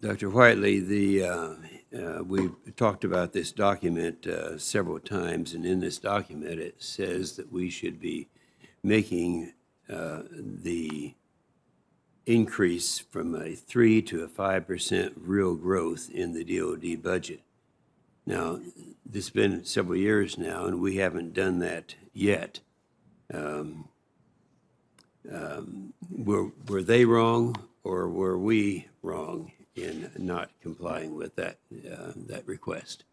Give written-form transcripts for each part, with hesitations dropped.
Dr. Whiteley, we talked about this document several times, and in this document it says that we should be making the increase from a 3 to a 5% real growth in the DOD budget. Now, this has been several years now, and we haven't done that yet. Were they wrong, or were we wrong in not complying with that request?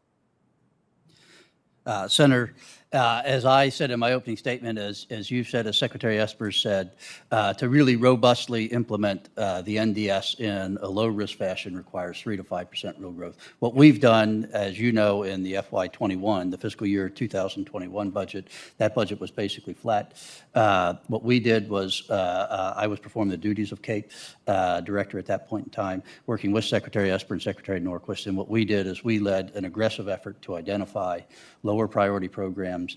Senator, as I said in my opening statement, as you said, as Secretary Esper said, to really robustly implement the NDS in a low-risk fashion requires 3 to 5% real growth. What we've done, as you know, in the FY21, the fiscal year 2021 budget, that budget was basically flat. What we did was I was performing the duties of CAPE director at that point in time, working with Secretary Esper and Secretary Norquist, and what we did is we led an aggressive effort to identify lower priority programs,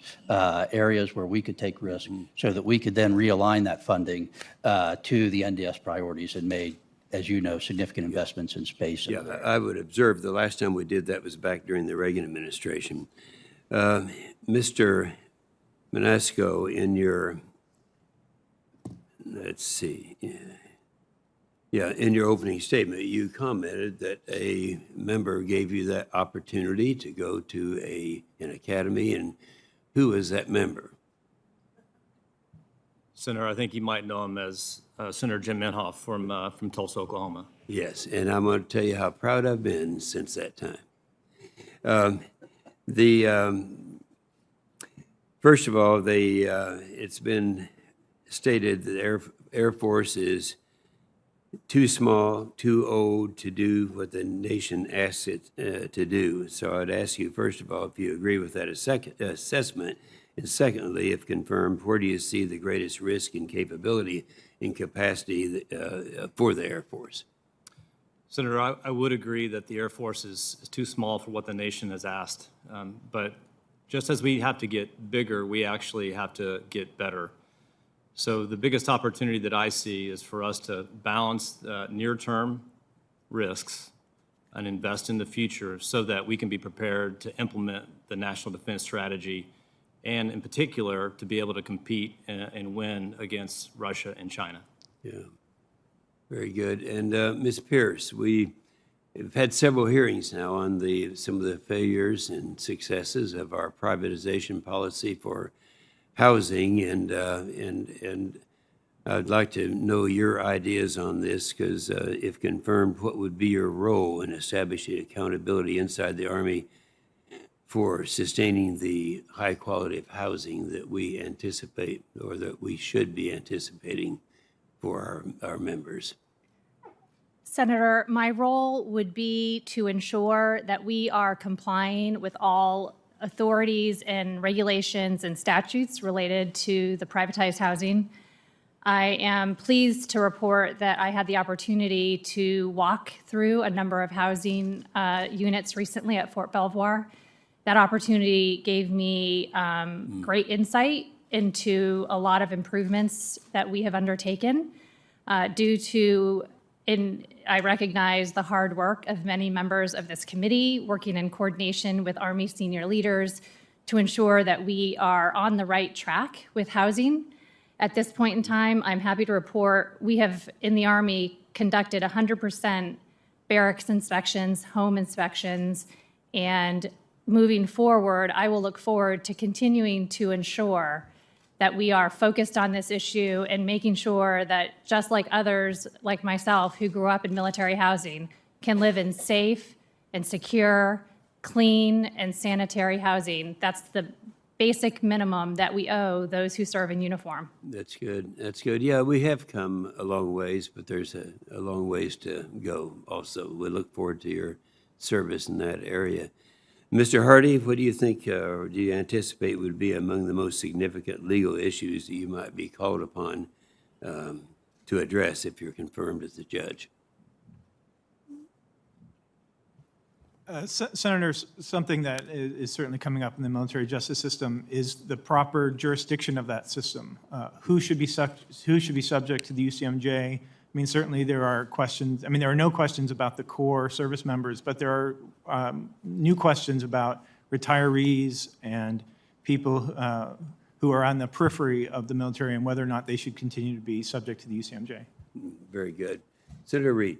areas where we could take risk so that we could then realign that funding to the NDS priorities and made, as you know, significant investments in space. Yeah, I would observe the last time we did that was back during the Reagan administration. Mr. Manasco, in your, let's see, in your opening statement, you commented that a member gave you that opportunity to go to an academy, and who is that member? Senator, I think you might know him as Senator Jim Inhofe from Tulsa, Oklahoma. Yes, and I'm going to tell you how proud I've been since that time. First of all, it's been stated that the Air Force is too small, too old to do what the nation asks it to do. So I'd ask you, first of all, if you agree with that assessment, and secondly, if confirmed, where do you see the greatest risk and capability and capacity for the Air Force? Senator, I would agree that the Air Force is too small for what the nation has asked. But just as we have to get bigger, we actually have to get better. So the biggest opportunity that I see is for us to balance near-term risks and invest in the future so that we can be prepared to implement the National Defense Strategy and, in particular, to be able to compete and win against Russia and China. Yeah, very good. And Ms. Pierce, we have had several hearings now on some of the failures and successes of our privatization policy for housing, and I'd like to know your ideas on this, because if confirmed, what would be your role in establishing accountability inside the Army for sustaining the high quality of housing that we anticipate, or that we should be anticipating for our members? Senator, my role would be to ensure that we are complying with all authorities and regulations and statutes related to the privatized housing. I am pleased to report that I had the opportunity to walk through a number of housing units recently at Fort Belvoir. That opportunity gave me great insight into a lot of improvements that we have undertaken I recognize the hard work of many members of this committee working in coordination with Army senior leaders to ensure that we are on the right track with housing. At this point in time, I'm happy to report we have, in the Army, conducted 100% barracks inspections, home inspections, and moving forward, I will look forward to continuing to ensure that we are focused on this issue and making sure that, just like others like myself who grew up in military housing, can live in safe and secure, clean and sanitary housing. That's the basic minimum that we owe those who serve in uniform. That's good. That's good. Yeah, we have come a long ways, but there's a long ways to go also. We look forward to your service in that area. Mr. Hardy, what do you think, or do you anticipate would be among the most significant legal issues that you might be called upon to address if you're confirmed as a judge? Senator, something that is certainly coming up in the military justice system is the proper jurisdiction of that system. Who should be subject to the UCMJ? I mean, certainly there are questions, I mean, there are no questions about the core service members, but there are new questions about retirees and people who are on the periphery of the military and whether or not they should continue to be subject to the UCMJ. Very good. Senator Reed.